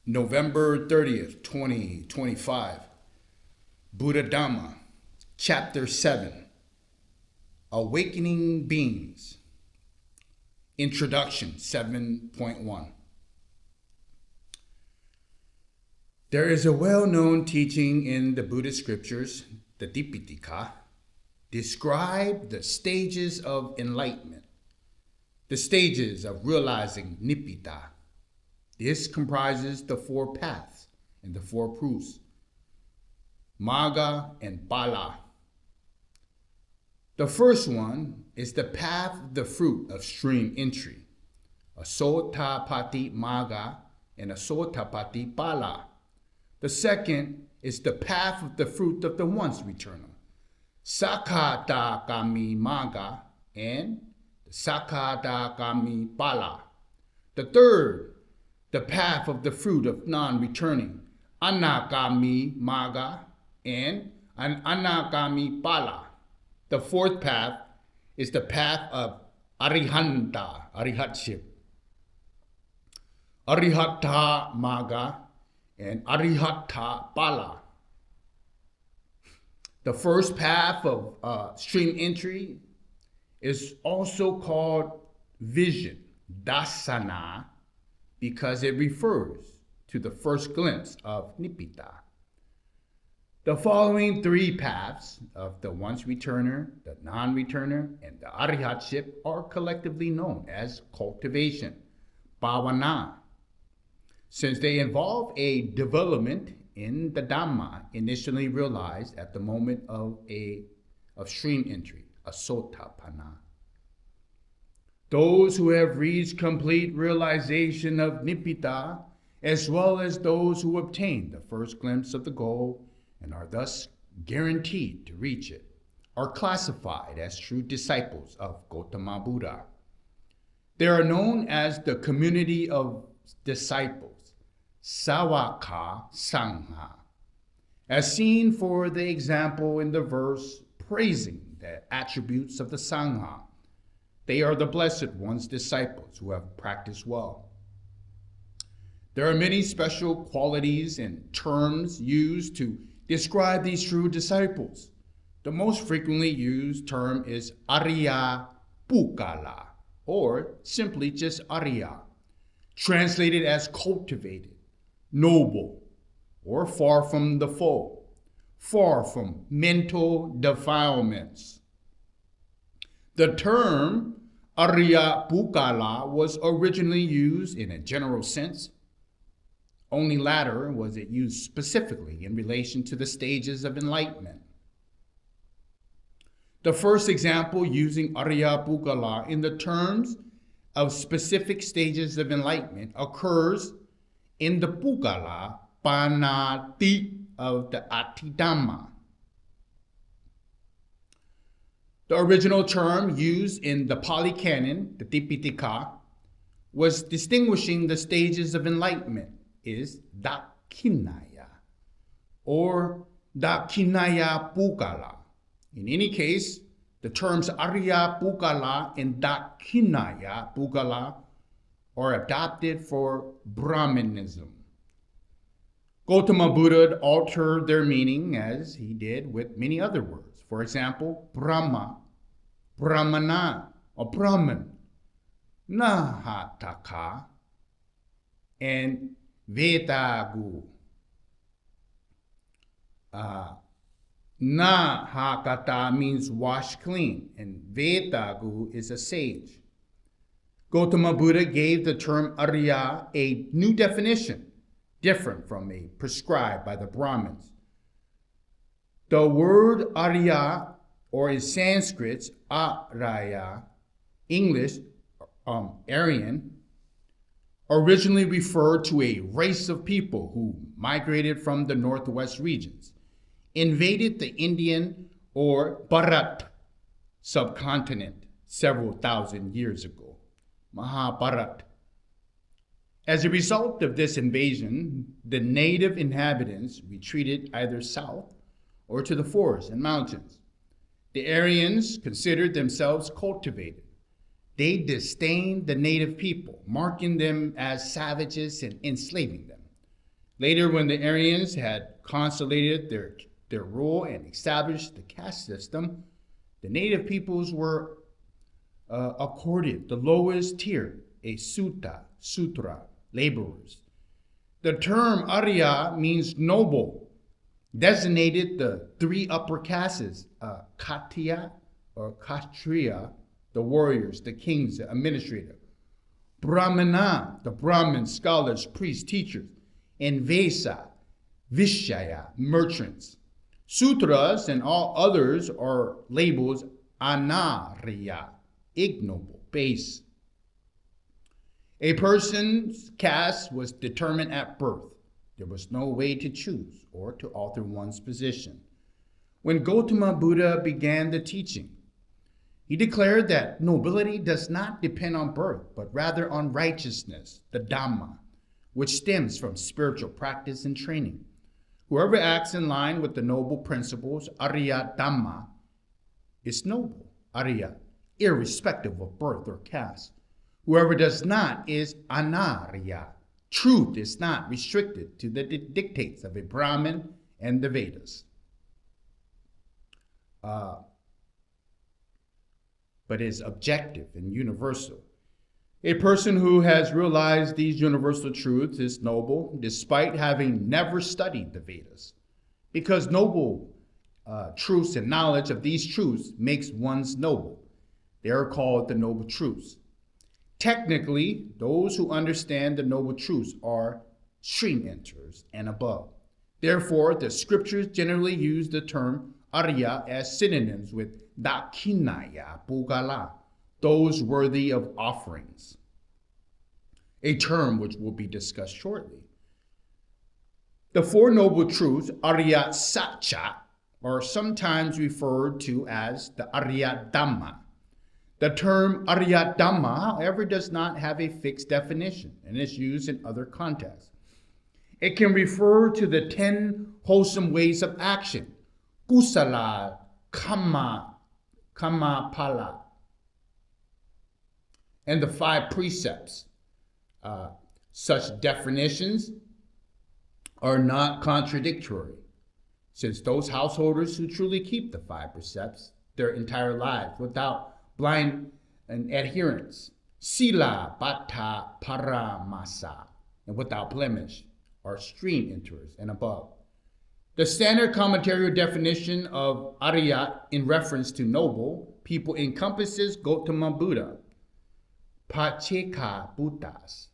November 30th, 2025. Buddhadhamma, Chapter 7, Awakening Beings. Introduction 7.1. There is a well-known teaching in the Buddhist scriptures, the Tipitaka, describe the stages of enlightenment, the stages of realizing nibbida. This comprises the four paths and the four proofs, Magga and Phala. The first one is the path of the fruit of stream entry, a Sotapatti Magga and a Sotapatti Phala. The second is the path of the fruit of the once returner, Sakadagami Magga and the Sakadagami Phala. The third, the path of the fruit of non-returning, Anagami Magga and an Anagami Phala. The fourth path is the path of arihatship, Arihata Magga and Arihata Phala. The first path of stream entry is also called vision, dassana, because it refers to the first glimpse of nibbida. The following three paths of the once returner, the non-returner, and the arihatship are collectively known as cultivation, bhavana, since they involve a development in the Dhamma initially realized at the moment of stream entry, a sotapanna. Those who have reached complete realization of nibbida, as well as those who obtain the first glimpse of the goal and are thus guaranteed to reach it, are classified as true disciples of Gautama Buddha. They are known as the community of disciples, Sāvaka Sangha, as seen for the example in the verse praising the attributes of the Sangha. They are the Blessed One's disciples who have practiced well. There are many special qualities and terms used to describe these true disciples. The most frequently used term is Ariya Pukala, or simply just Ariya, translated as cultivated, noble, or far from the foe, far from mental defilements. The term Ariya Pukala was originally used in a general sense. Only latter was it used specifically in relation to the stages of enlightenment. The first example using Ariya Pukala in the terms of specific stages of enlightenment occurs in the Pukala Panati of the Buddhadhamma. The original term used in the Pali Canon, the Tipitaka, was distinguishing the stages of enlightenment is Dakshinaya or Dakshinaya Pukala. In any case, the terms Ariya Pukala and Dakshinaya Pukala are adopted for Brahmanism. Gautama Buddha altered their meaning as he did with many other words. For example, Brahma, Brahmana, or Brahman, Nahataka, and Vedagu. Nahakata means wash clean, and Vedagu is a sage. Gautama Buddha gave the term Ariya a new definition, different from a prescribed by the Brahmins. The word Ariya, or in Sanskrit, Ācāra-ariya, English, Aryan, originally referred to a race of people who migrated from the northwest regions, invaded the Indian or Bharat subcontinent several thousand years ago, Mahabharat. As a result of this invasion, the native inhabitants retreated either south or to the forests and mountains. The Aryans considered themselves cultivated. They disdained the native people, marking them as savages and enslaving them. Later, when the Aryans had consolidated their rule and established the caste system, the native peoples were accorded the lowest tier, a sutra, laborers. The term Arya means noble, designated the three upper castes, Kshatriya or Kshatriya, the warriors, the kings, the administrator, Brahmana, the Brahmins, scholars, priests, teachers, and Vesa, Vishaya, merchants. Sutras and all others are labels Anariya, ignoble, base. A person's caste was determined at birth. There was no way to choose or to alter one's position. When Gautama Buddha began the teaching, he declared that nobility does not depend on birth, but rather on righteousness, the Dhamma, which stems from spiritual practice and training. Whoever acts in line with the noble principles, Ariya Dhamma, is noble, Ariya, irrespective of birth or caste. Whoever does not is Anariya. Truth is not restricted to the dictates of a Brahmin and the Vedas, but is objective and universal. A person who has realized these universal truths is noble, despite having never studied the Vedas, because noble truths and knowledge of these truths makes one's noble. They are called the noble truths. Technically, those who understand the noble truths are stream enters and above. Therefore, the scriptures generally use the term Arya as synonyms with Dakinaya Pugala, those worthy of offerings, a term which will be discussed shortly. The Four Noble Truths, Ariya Satcha, are sometimes referred to as the Ariya Dhamma. The term Ariya Dhamma, however, does not have a fixed definition and is used in other contexts. It can refer to the 10 wholesome ways of action, kusala, kama pala, and the 5 precepts. Such definitions are not contradictory, since those householders who truly keep the 5 precepts their entire lives without blind adherence, sila bhatta paramasa, and without blemish, are stream enterers and above. The standard commentarial definition of Ariya in reference to noble people encompasses Gautama Buddha, Pacceka-Buddhas,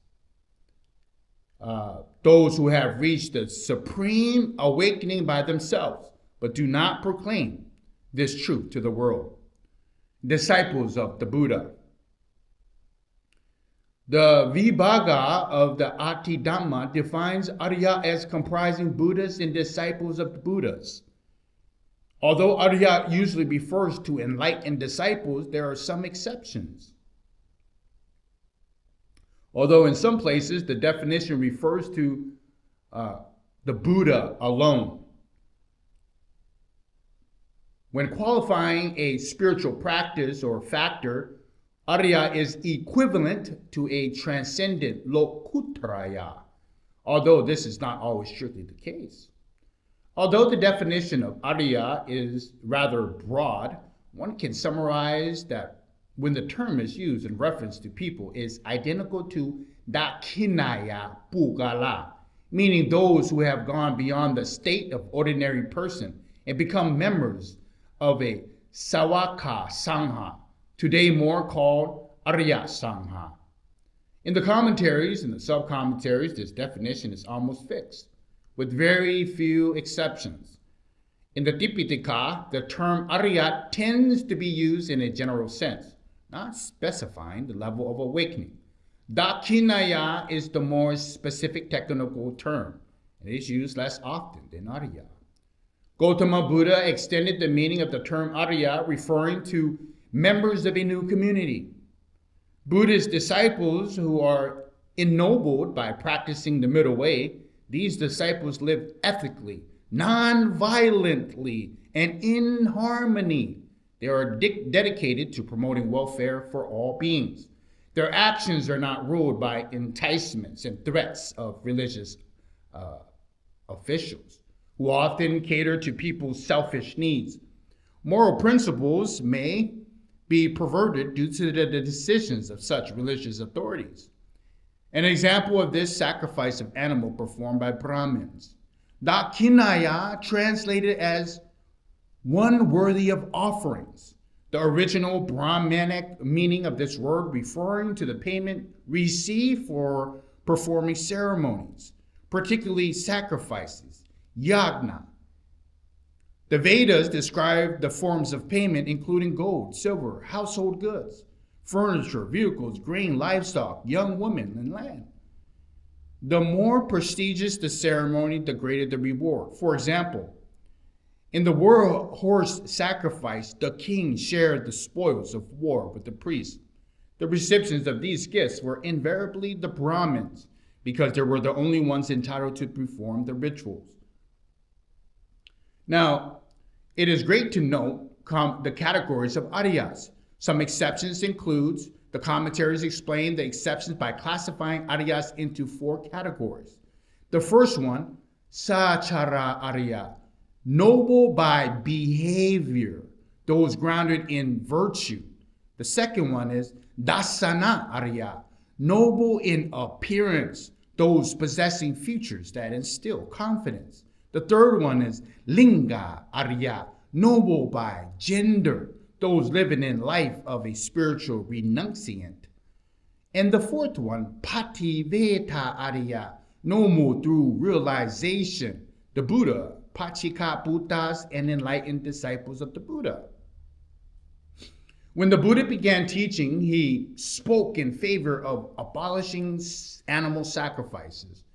those who have reached the supreme awakening by themselves, but do not proclaim this truth to the world. Disciples of the Buddha. The Vibhaga of the Ātidhamma defines Ariya as comprising Buddhas and disciples of the Buddhas. Although Ariya usually refers to enlightened disciples, there are some exceptions. Although in some places the definition refers to the Buddha alone. When qualifying a spiritual practice or factor, Ariya is equivalent to a transcendent lokutaraya, although this is not always strictly the case. Although the definition of Ariya is rather broad, one can summarize that when the term is used in reference to people is identical to Dakinaya Pugala, meaning those who have gone beyond the state of ordinary person and become members of a Sawaka Sangha, today more called Arya Sangha. In the commentaries and the sub-commentaries, this definition is almost fixed, with very few exceptions. In the Tipitaka, the term Arya tends to be used in a general sense, not specifying the level of awakening. Dakinaya is the more specific technical term, and is used less often than Arya. Gautama Buddha extended the meaning of the term Arya, referring to members of a new community. Buddhist disciples who are ennobled by practicing the middle way, these disciples live ethically, non-violently, and in harmony. They are dedicated to promoting welfare for all beings. Their actions are not ruled by enticements and threats of religious officials, who often cater to people's selfish needs. Moral principles may be perverted due to the decisions of such religious authorities. An example of this sacrifice of animal performed by Brahmins. Dassana-ariya, translated as one worthy of offerings. The original Brahmanic meaning of this word referring to the payment received for performing ceremonies, particularly sacrifices, yajna. The Vedas describe the forms of payment including gold, silver, household goods, furniture, vehicles, grain, livestock, young women, and land. The more prestigious the ceremony, the greater the reward. For example, in the war horse sacrifice, the king shared the spoils of war with the priests. The recipients of these gifts were invariably the Brahmins, because they were the only ones entitled to perform the rituals. Now, it is great to note the categories of Ariyas. Some exceptions includes the commentaries explain the exceptions by classifying Ariyas into 4 categories. The first one, ācāra-ariya, noble by behavior, those grounded in virtue. The second one is dassana-ariya, noble in appearance, those possessing features that instill confidence. The third one is liṅga-ariya, noble by gender, those living in life of a spiritual renun-ciant. And the fourth one, paṭivedha-ariya, noble through realization, the Buddha, Pacceka-Buddhas, and enlightened disciples of the Buddha. When the Buddha began teaching, he spoke in favor of abolishing animal sacrifices.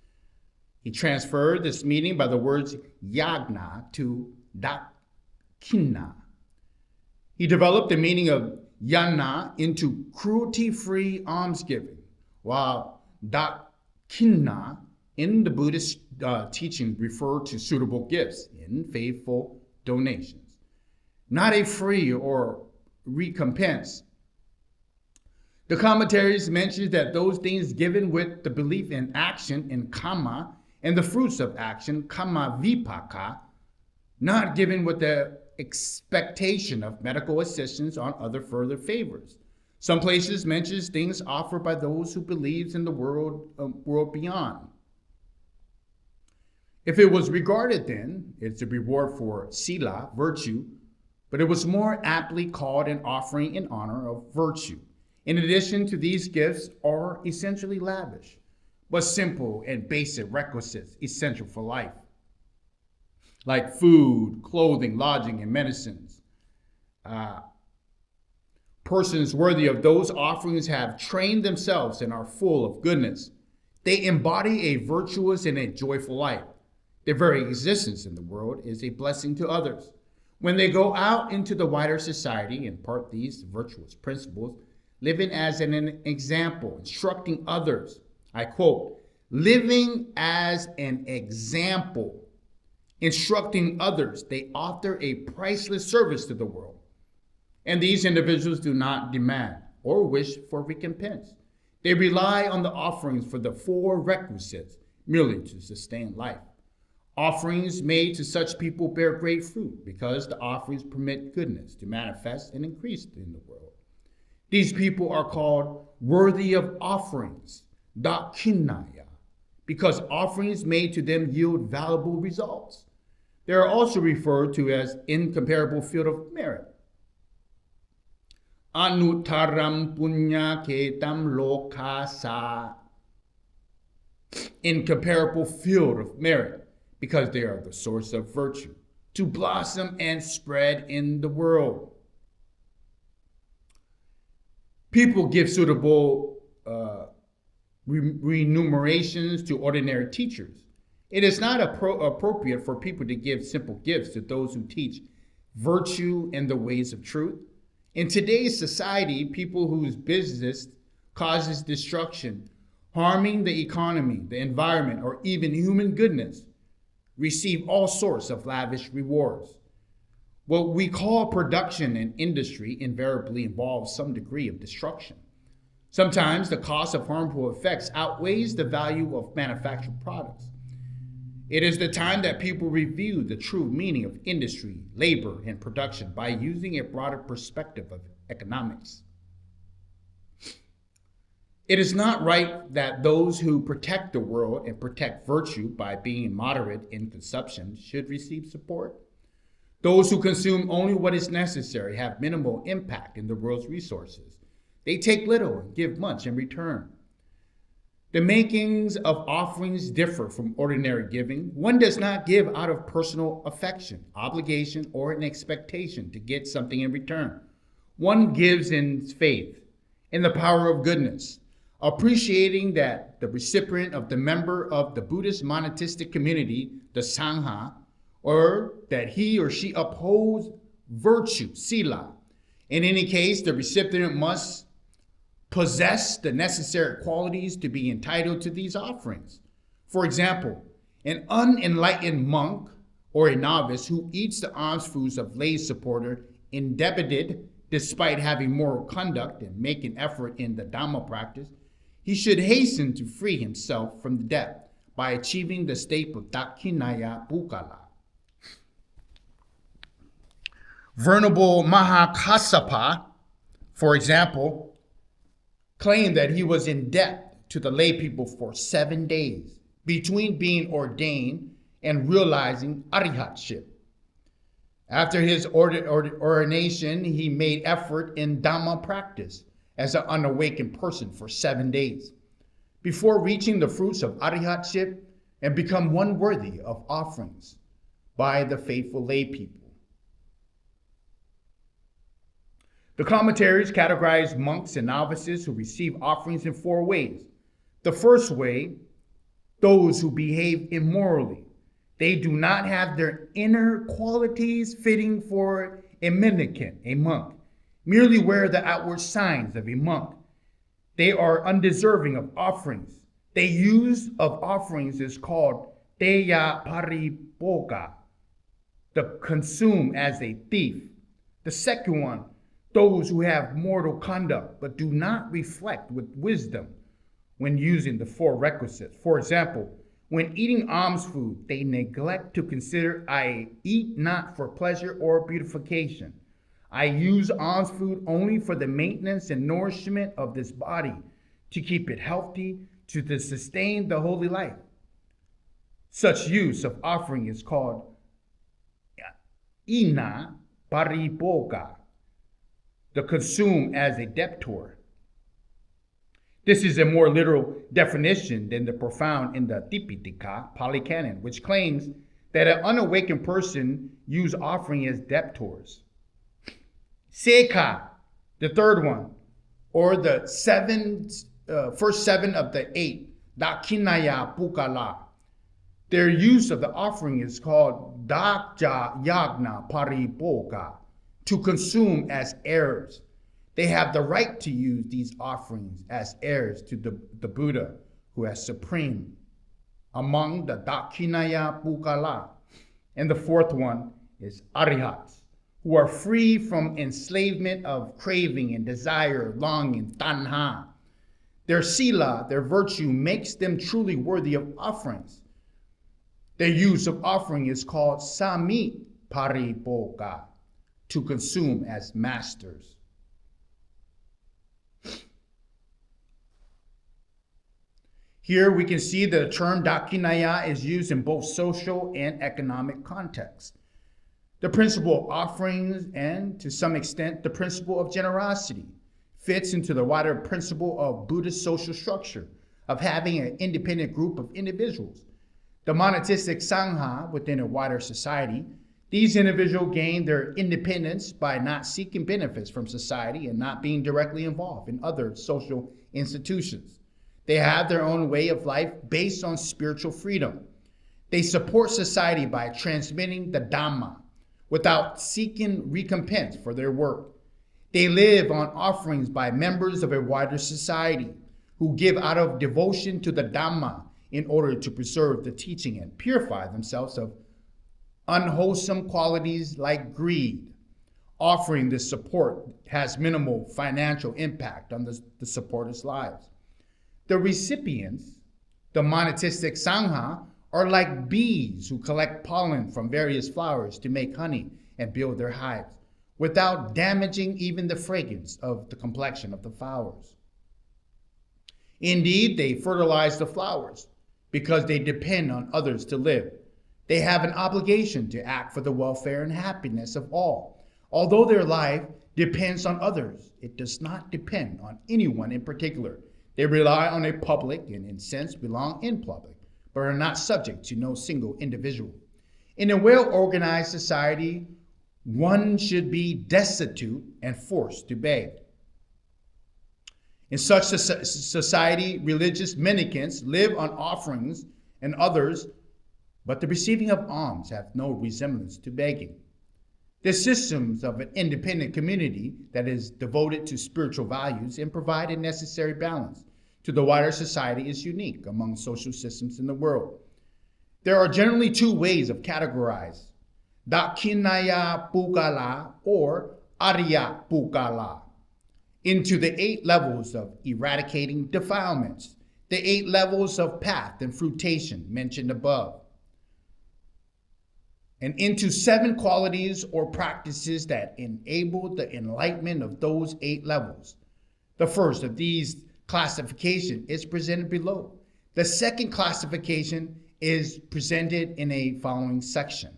He transferred this meaning by the words yajna to dassana. He developed the meaning of yajna into cruelty-free almsgiving, while dassana in the Buddhist teaching refer to suitable gifts in faithful donations, not a free or recompense. The commentaries mention that those things given with the belief in action in kamma and the fruits of action, kamma vipaka, not given with the expectation of medical assistance on other further favors. Some places mentions things offered by those who believes in the world beyond. If it was regarded then, it's a reward for sila, virtue, but it was more aptly called an offering in honor of virtue. In addition to these gifts are essentially lavish, but simple and basic requisites essential for life, like food, clothing, lodging, and medicines. Persons worthy of those offerings have trained themselves and are full of goodness. They embody a virtuous and a joyful life. Their very existence in the world is a blessing to others. When they go out into the wider society, impart these virtuous principles, living as an example, instructing others. I quote, living as an example, instructing others, they offer a priceless service to the world. And these individuals do not demand or wish for recompense. They rely on the offerings for the 4 requisites merely to sustain life. Offerings made to such people bear great fruit because the offerings permit goodness to manifest and increase in the world. These people are called worthy of offerings, dassana-ariya, because offerings made to them yield valuable results. They are also referred to as incomparable field of merit. Anuttaram punya-ketam lokasa, incomparable field of merit, because they are the source of virtue, to blossom and spread in the world. People give suitable remunerations to ordinary teachers. It is not appropriate for people to give simple gifts to those who teach virtue and the ways of truth. In today's society, people whose business causes destruction, harming the economy, the environment, or even human goodness, receive all sorts of lavish rewards. What we call production and industry invariably involves some degree of destruction. Sometimes the cost of harmful effects outweighs the value of manufactured products. It is the time that people review the true meaning of industry, labor, and production by using a broader perspective of economics. It is not right that those who protect the world and protect virtue by being moderate in consumption should receive support. Those who consume only what is necessary have minimal impact in the world's resources. They take little and give much in return. The makings of offerings differ from ordinary giving. One does not give out of personal affection, obligation, or an expectation to get something in return. One gives in faith, in the power of goodness, appreciating that the recipient of the member of the Buddhist monatistic community, the Sangha, or that he or she upholds virtue, sila. In any case, the recipient must possess the necessary qualities to be entitled to these offerings. For example, an unenlightened monk or a novice who eats the alms foods of lay supporter indebited despite having moral conduct and making effort in the Dhamma practice, he should hasten to free himself from the debt by achieving the state of dassana-ariya. Venerable Mahakassapa, for example, claimed that he was in debt to the lay people for 7 days between being ordained and realizing arihatship. After his ordination, he made effort in Dhamma practice as an unawakened person for 7 days before reaching the fruits of arihatship and become one worthy of offerings by the faithful lay people. The commentaries categorize monks and novices who receive offerings in 4 ways. The first way, those who behave immorally. They do not have their inner qualities fitting for a mendicant, a monk, merely wear the outward signs of a monk. They are undeserving of offerings. The use of offerings is called teya paripoga, the consume as a thief. The second one, those who have mortal conduct but do not reflect with wisdom when using the 4 requisites. For example, when eating alms food, they neglect to consider, I eat not for pleasure or beautification. I use alms food only for the maintenance and nourishment of this body, to keep it healthy, to sustain the holy life. Such use of offering is called ina paripoga, the consume as a debtor. This is a more literal definition than the profound in the Tipitaka Pali Canon, which claims that an unawakened person use offering as debtors. Seka, the third one, or the first 7 of the 8, Dakinaya Pukala. Their use of the offering is called Dakja Yagna Paripoga, to consume as heirs. They have the right to use these offerings as heirs to the Buddha, who is supreme among the Dakinaya Pukala. And the fourth one is Ariyas, who are free from enslavement of craving and desire, longing, tanha. Their sila, their virtue, makes them truly worthy of offerings. Their use of offering is called sami paripoga, to consume as masters. Here we can see the term dakinaya is used in both social and economic contexts. The principle of offerings and, to some extent, the principle of generosity fits into the wider principle of Buddhist social structure of having an independent group of individuals. The monastic sangha within a wider society, these individuals gain their independence by not seeking benefits from society and not being directly involved in other social institutions. They have their own way of life based on spiritual freedom. They support society by transmitting the Dhamma without seeking recompense for their work. They live on offerings by members of a wider society who give out of devotion to the Dhamma in order to preserve the teaching and purify themselves of unwholesome qualities like greed. Offering this support has minimal financial impact on the supporters' lives. The recipients, the monastic sangha, are like bees who collect pollen from various flowers to make honey and build their hives, without damaging even the fragrance of the complexion of the flowers. Indeed, they fertilize the flowers because they depend on others to live. They have an obligation to act for the welfare and happiness of all. Although their life depends on others, it does not depend on anyone in particular. They rely on a public and in sense belong in public, but are not subject to no single individual. In a well-organized society, one should be destitute and forced to beg. In such a society, religious mendicants live on offerings and others, but the receiving of alms have no resemblance to begging. The systems of an independent community that is devoted to spiritual values and provide a necessary balance to the wider society is unique among social systems in the world. There are generally two ways of categorizing Dakshinaya-Pugala or Ariya-Pugala into the 8 levels of eradicating defilements, the 8 levels of path and fruition mentioned above, and into 7 qualities or practices that enable the enlightenment of those 8 levels. The first of these classification is presented below. The second classification is presented in a following section.